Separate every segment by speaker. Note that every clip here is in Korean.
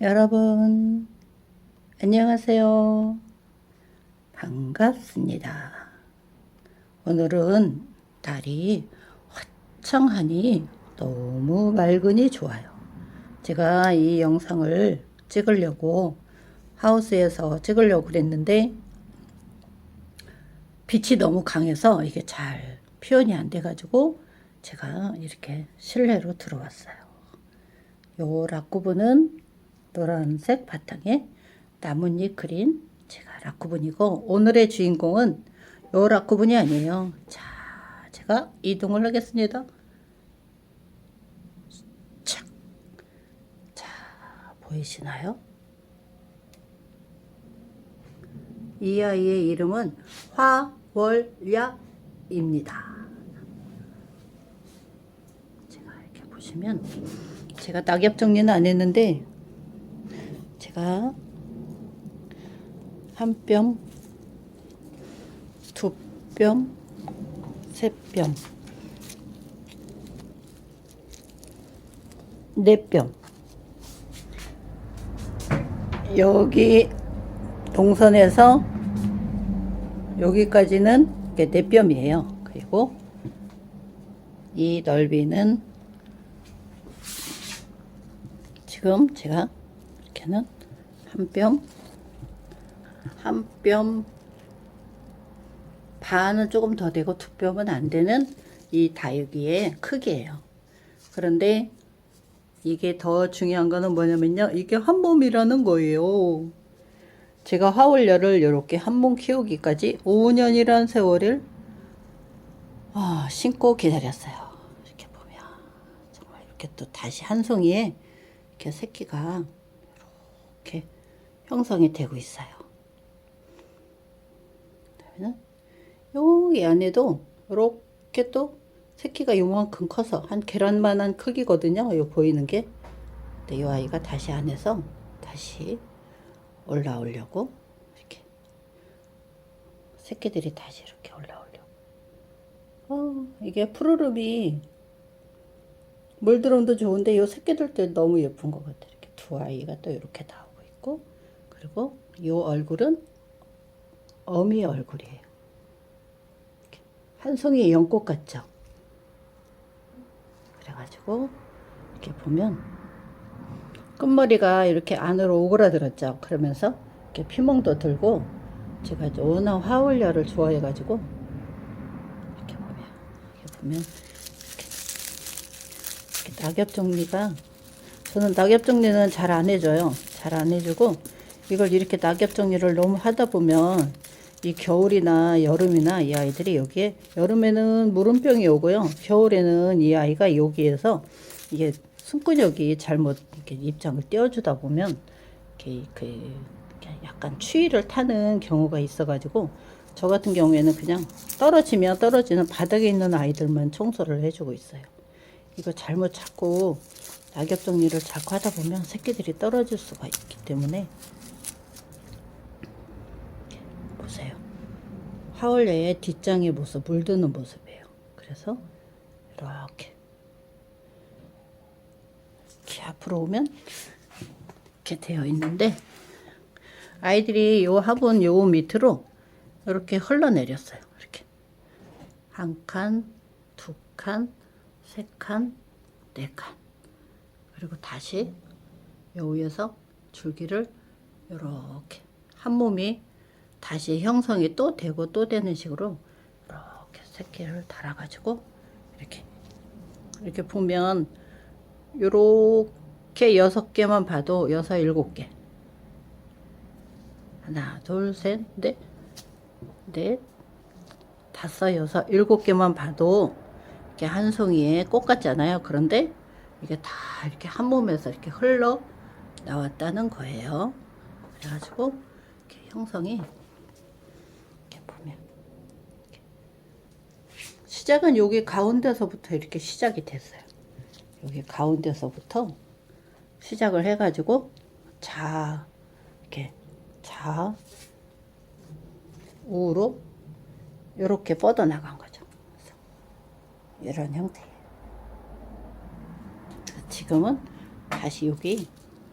Speaker 1: 여러분, 안녕하세요. 반갑습니다. 오늘은 날이 화창하니 너무 맑으니 좋아요. 제가 이 영상을 찍으려고 하우스에서 찍으려고 그랬는데 빛이 너무 강해서 이게 잘 표현이 안 돼가지고 제가 이렇게 실내로 들어왔어요. 요 락구브는 노란색 바탕에 나뭇잎 그린 제가 락구분이고, 오늘의 주인공은 요 락구분이 아니에요. 자, 제가 이동을 하겠습니다. 착. 자, 보이시나요? 이 아이의 이름은 화월야입니다. 제가 이렇게 보시면, 제가 낙엽 정리는 안 했는데 제가 한 뼘, 두 뼘, 세 뼘, 네 뼘, 여기 동선에서 여기까지는 이게 네 뼘이에요. 그리고 이 넓이는 지금 제가 이렇게는 한 뼘 반은 조금 더 되고 두 뼘은 안 되는 이 다육이의 크기예요. 그런데 이게 더 중요한 거는 뭐냐면요, 이게 한 몸이라는 거예요. 제가 화월야를 이렇게 한 몸 키우기까지 5년이란 세월을 신고 기다렸어요. 이렇게 보면 정말 이렇게 또 다시 한 송이에 이렇게 새끼가 이렇게 형성이 되고 있어요. 그러면 여기 안에도 이렇게 또 새끼가 요만큼 커서 한 계란만한 크기거든요. 요 보이는 게. 근데 이 아이가 다시 안에서 다시 올라오려고 이렇게 새끼들이 다시 이렇게 올라오려고. 이게 푸르름이 물드럼도 좋은데 요 새끼들도 너무 예쁜 것 같아요. 이렇게 두 아이가 또 이렇게 나오고 있고, 그리고 요 얼굴은 어미 얼굴이에요. 한 송이 연꽃 같죠? 그래가지고 이렇게 보면 끝머리가 이렇게 안으로 오그라들었죠. 그러면서 이렇게 피멍도 들고, 제가 워낙 화월야를 좋아해가지고 이렇게 보면 이렇게 낙엽 정리가, 저는 낙엽 정리는 잘 안 해줘요. 잘 안 해주고, 이걸 이렇게 낙엽 정리를 너무 하다 보면 이 겨울이나 여름이나 이 아이들이 여기에, 여름에는 물음병이 오고요, 겨울에는 이 아이가 여기에서 이게 숨근육이 잘못 이렇게 입장을 떼어주다 보면 이렇게 약간 추위를 타는 경우가 있어가지고, 저 같은 경우에는 그냥 떨어지면 떨어지는 바닥에 있는 아이들만 청소를 해주고 있어요. 이거 잘못 자꾸 낙엽 정리를 자꾸 하다 보면 새끼들이 떨어질 수가 있기 때문에. 보세요. 화월야의 뒷장의 모습, 물드는 모습이에요. 그래서 이렇게 앞으로 오면 이렇게 되어 있는데, 아이들이 요 화분 요 밑으로 이렇게 흘러내렸어요. 이렇게 한 칸, 두 칸, 세 칸, 네 칸. 그리고 다시 요 위에서 줄기를 이렇게 한 몸이 다시 형성이 또 되고 또 되는 식으로 이렇게 새끼를 달아가지고 이렇게 보면 요렇게 6개만 봐도 6, 7개. 하나, 둘, 셋, 넷, 다섯, 여섯, 7개만 봐도 이렇게 한 송이에 꽃 같잖아요. 그런데 이게 다 이렇게 한 몸에서 이렇게 흘러 나왔다는 거예요. 그래가지고 이렇게 형성이, 이렇게 보면 시작은 여기 가운데서부터 이렇게 시작이 됐어요. 여기 가운데서부터 시작을 해가지고 이렇게 우로 이렇게 뻗어 나간 거죠. 이런 형태예요. 지금은 다시 여기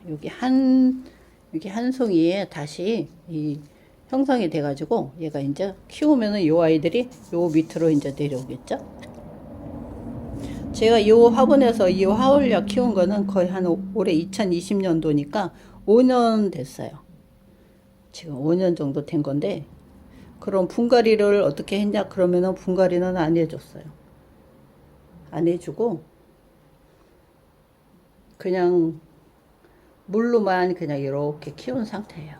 Speaker 1: 여기 한 송이에 다시 이 형성이 돼가지고 얘가 이제 키우면은 요 아이들이 요 밑으로 이제 내려오겠죠. 제가 이 화분에서 이 하울야 키운 거는 거의 한 올해 2020년도니까 5년 됐어요. 지금 5년 정도 된 건데, 그럼 분갈이를 어떻게 했냐 그러면은 분갈이는 안 해줬어요. 안 해주고 그냥 물로만 그냥 이렇게 키운 상태예요.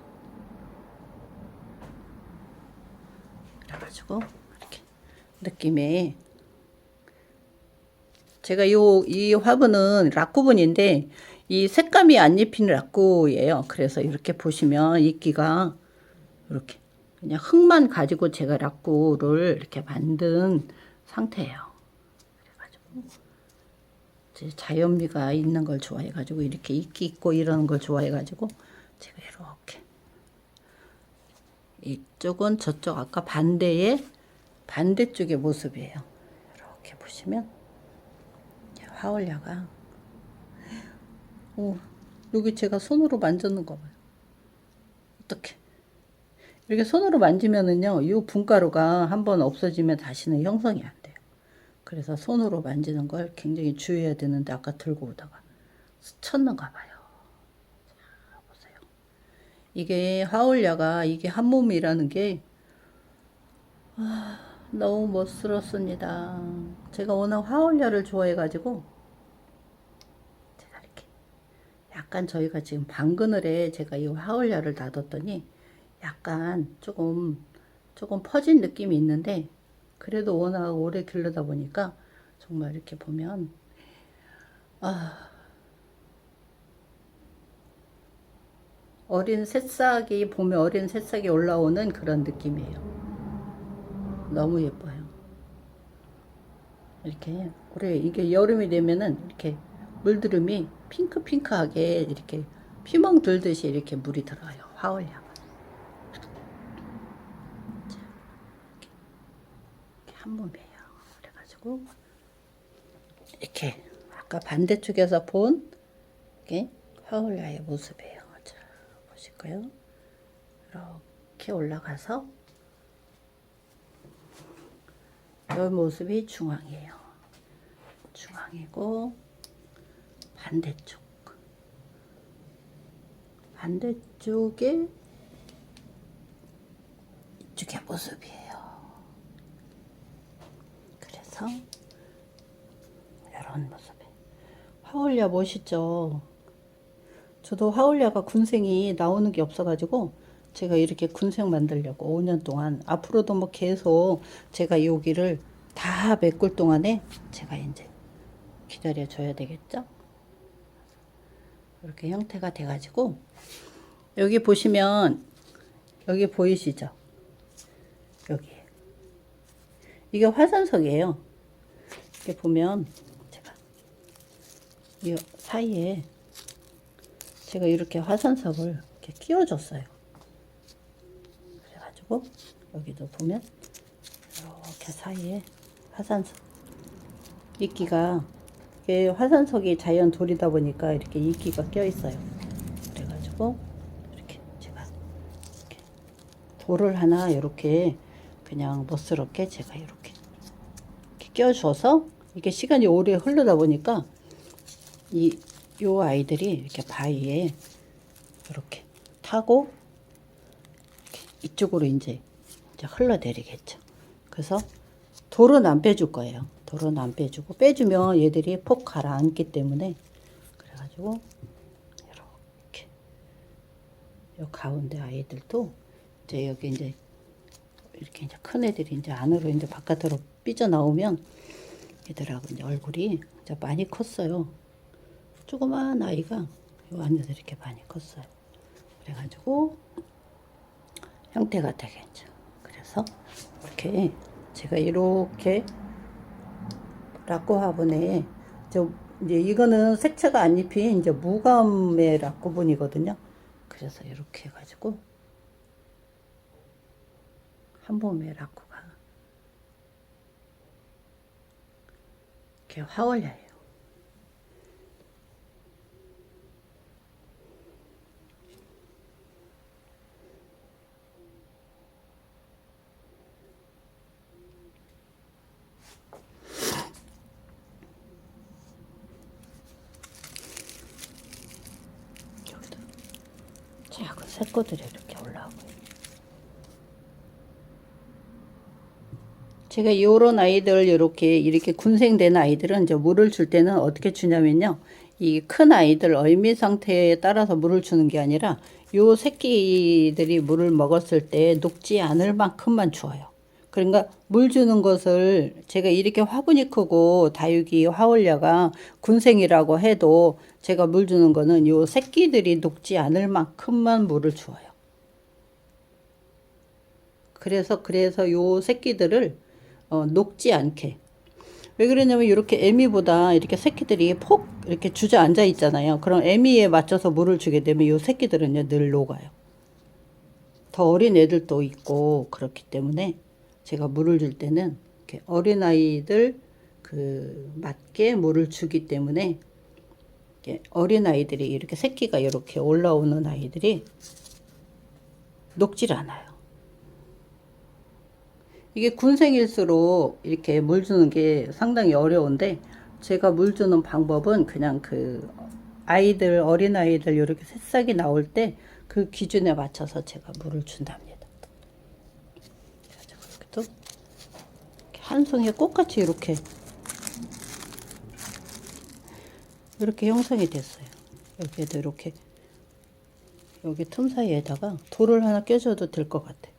Speaker 1: 그래가지고 이렇게 느낌에 제가 이 화분은 락구분인데 이 색감이 안 입힌 락구예요. 그래서 이렇게 보시면 이끼가 이렇게 그냥 흙만 가지고 제가 락구를 이렇게 만든 상태예요. 그래가지고 이제 자연미가 있는 걸 좋아해가지고 이렇게 이끼 있고 이러는 걸 좋아해가지고 제가 이렇게 이쪽은 저쪽 아까 반대쪽의 모습이에요. 이렇게 보시면 하울야가 여기 제가 손으로 만졌는 거 봐요. 어떻게 이렇게 손으로 만지면은요 이 분가루가 한번 없어지면 다시는 형성이 안 돼요. 그래서 손으로 만지는 걸 굉장히 주의해야 되는데 아까 들고 오다가 스쳤는가 봐요. 자, 보세요. 이게 하울야가 이게 한 몸이라는 게 너무 멋스럽습니다. 제가 워낙 하울야를 좋아해가지고 제가 이렇게 약간 저희가 지금 방그늘에 제가 이 하울야를 놔뒀더니 약간 조금 퍼진 느낌이 있는데 그래도 워낙 오래 기르다 보니까 정말 이렇게 보면 어린 새싹이 보면 어린 새싹이 올라오는 그런 느낌이에요. 너무 예뻐요. 이렇게 올해 이게 여름이 되면은 이렇게 물드름이 핑크핑크하게 이렇게 피멍 들듯이 이렇게 물이 들어요. 하울야가. 이렇게 한 몸이에요. 그래가지고 이렇게 아까 반대쪽에서 본 이게 하울야의 모습이에요. 자, 보실까요? 이렇게 올라가서 이 모습이 중앙이에요. 중앙이고 반대쪽에 이쪽의 모습이에요. 그래서 이런 모습에 하울야 멋있죠. 저도 하울야가 군생이 나오는 게 없어가지고 제가 이렇게 군생 만들려고 5년 동안 앞으로도 뭐 계속 제가 여기를 다 메꿀 동안에 제가 이제 기다려 줘야 되겠죠. 이렇게 형태가 돼가지고 여기 보시면 여기 보이시죠? 여기 이게 화산석이에요. 이렇게 보면 제가 이 사이에 제가 이렇게 화산석을 이렇게 끼워줬어요. 그래가지고 여기도 보면 이렇게 사이에 화산석 이끼가 이게 화산석이 자연 돌이다 보니까 이렇게 이끼가 껴 있어요. 그래가지고 이렇게 제가 이렇게 돌을 하나 이렇게 그냥 멋스럽게 제가 이렇게 껴줘서 이게 시간이 오래 흐르다 보니까 요 아이들이 이렇게 바위에 이렇게 타고 이렇게 이쪽으로 이제 흘러내리겠죠. 그래서 돌은 안 빼줄 거예요. 돌은 안 빼주고 빼주면 얘들이 폭 가라앉기 때문에 그래가지고 이렇게 요 가운데 아이들도 이제 여기 이제 이렇게 이제 큰 애들이 이제 안으로 이제 바깥으로 삐져 나오면 얘들하고 이제 얼굴이 이제 많이 컸어요. 조그만 아이가 요 안에서 이렇게 많이 컸어요. 그래가지고 형태가 되겠죠. 그래서 이렇게 제가 이렇게 락구 화분에 이제 이거는 색채가 안 입힌 이제 무감의 락구분이거든요. 그래서 이렇게 해가지고 한 봄에 락구가 이렇게 하울야예요. 새꼬들이 이렇게 올라오고. 제가 요런 아이들 이렇게 군생된 아이들은 이제 물을 줄 때는 어떻게 주냐면요. 이 큰 아이들 어미 상태에 따라서 물을 주는 게 아니라 요 새끼들이 물을 먹었을 때 녹지 않을 만큼만 주어요. 그러니까 물 주는 것을 제가 이렇게 화분이 크고 다육이 하울야가 군생이라고 해도 제가 물 주는 거는 요 새끼들이 녹지 않을 만큼만 물을 주어요. 그래서 요 새끼들을 녹지 않게. 왜 그러냐면 이렇게 애미보다 이렇게 새끼들이 폭 이렇게 주저앉아 있잖아요. 그럼 애미에 맞춰서 물을 주게 되면 요 새끼들은요 늘 녹아요. 더 어린 애들도 있고 그렇기 때문에 제가 물을 줄 때는 이렇게 어린 아이들 그 맞게 물을 주기 때문에 어린 아이들이 이렇게 새끼가 이렇게 올라오는 아이들이 녹질 않아요. 이게 군생일수록 이렇게 물 주는 게 상당히 어려운데 제가 물 주는 방법은 그냥 그 아이들 어린 아이들 이렇게 새싹이 나올 때 그 기준에 맞춰서 제가 물을 준답니다. 또 한 송이 꽃같이 이렇게 형성이 됐어요. 여기에도 이렇게 여기 틈 사이에다가 돌을 하나 껴줘도 될 것 같아.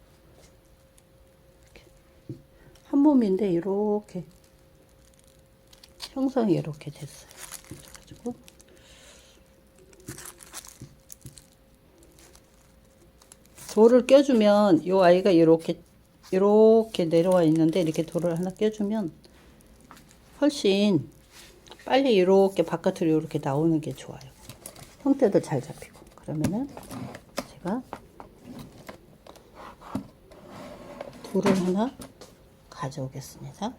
Speaker 1: 한 몸인데 이렇게 형성이 이렇게 됐어요. 그래가지고 돌을 껴주면 이 아이가 이렇게 내려와 있는데 이렇게 돌을 하나 껴주면 훨씬 빨리 이렇게 바깥으로 이렇게 나오는 게 좋아요. 형태도 잘 잡히고. 그러면은 제가 돌을 하나 가져오겠습니다.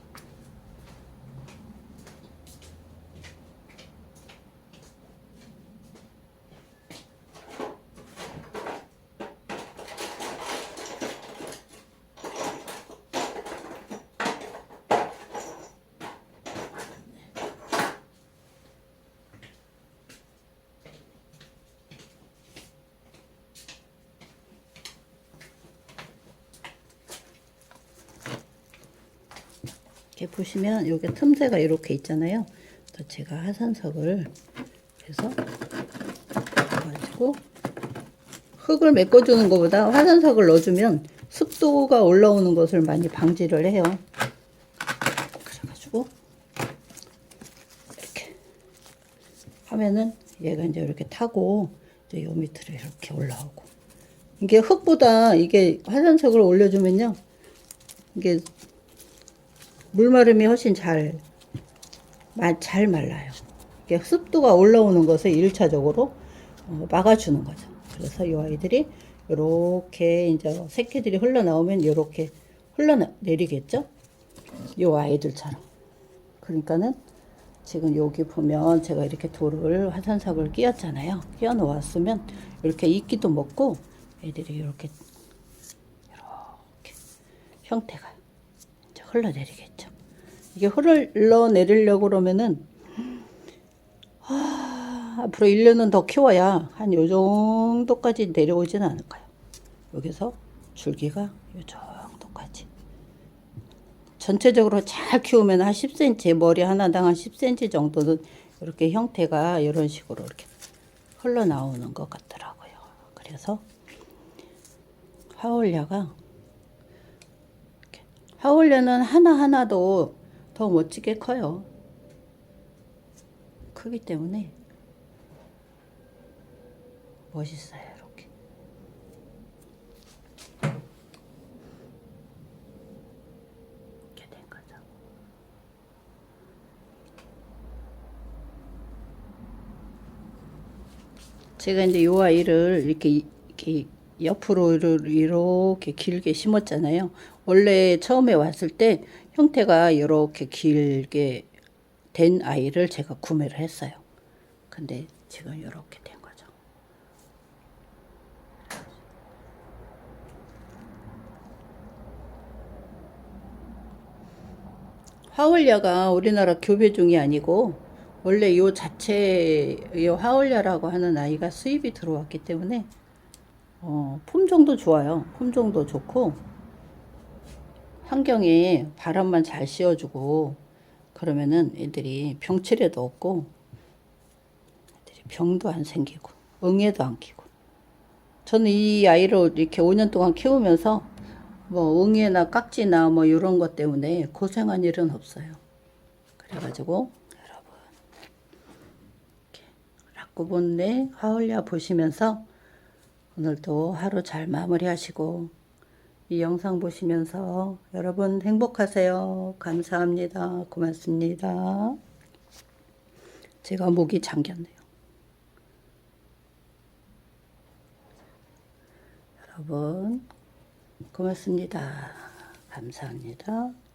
Speaker 1: 이렇게 보시면 여기 틈새가 이렇게 있잖아요. 또 제가 화산석을 해서 가지고 흙을 메꿔주는 것보다 화산석을 넣어주면 습도가 올라오는 것을 많이 방지를 해요. 그래가지고 이렇게 하면은 얘가 이제 이렇게 타고 이제 요 밑으로 이렇게 올라오고, 이게 흙보다 이게 화산석을 올려주면요 이게 물마름이 훨씬 잘 말라요. 이게 습도가 올라오는 것을 1차적으로 막아주는 거죠. 그래서 이 아이들이 이렇게 이제 새끼들이 흘러나오면 이렇게 흘러내리겠죠? 이 아이들처럼. 그러니까는 지금 여기 보면 제가 이렇게 돌을 화산석을 끼웠잖아요. 끼워 놓았으면 이렇게 이끼도 먹고 애들이 이렇게 형태가 이제 흘러내리겠죠. 이게 흘러내리려고 그러면은 앞으로 1년은 더 키워야 한 요 정도까지 내려오진 않을까요? 여기서 줄기가 요 정도까지. 전체적으로 잘 키우면 한 10cm, 머리 하나당 한 10cm 정도는 이렇게 형태가 이런 식으로 이렇게 흘러나오는 것 같더라고요. 그래서 하울야는 하나하나도 더 멋지게 커요. 크기 때문에 멋있어요. 이렇게. 이렇게 된 거죠. 제가 이제 요 아이를 이렇게 옆으로 이렇게 길게 심었잖아요. 원래 처음에 왔을 때 형태가 이렇게 길게 된 아이를 제가 구매를 했어요. 근데 지금 이렇게 된 거죠. 하울야가 우리나라 교배종이 아니고 원래 요 자체 요 하울야라고 하는 아이가 수입이 들어왔기 때문에 품종도 좋아요. 품종도 좋고 환경에 바람만 잘 씌워주고 그러면은 애들이 병치레도 없고 애들이 병도 안 생기고 응애도 안 끼고. 저는 이 아이를 이렇게 5년 동안 키우면서 뭐 응애나 깍지나 뭐 이런 것 때문에 고생한 일은 없어요. 그래가지고 여러분 라꾸본네 하울야 보시면서 오늘도 하루 잘 마무리하시고 이 영상 보시면서 여러분 행복하세요. 감사합니다. 고맙습니다. 제가 목이 잠겼네요. 여러분 고맙습니다. 감사합니다.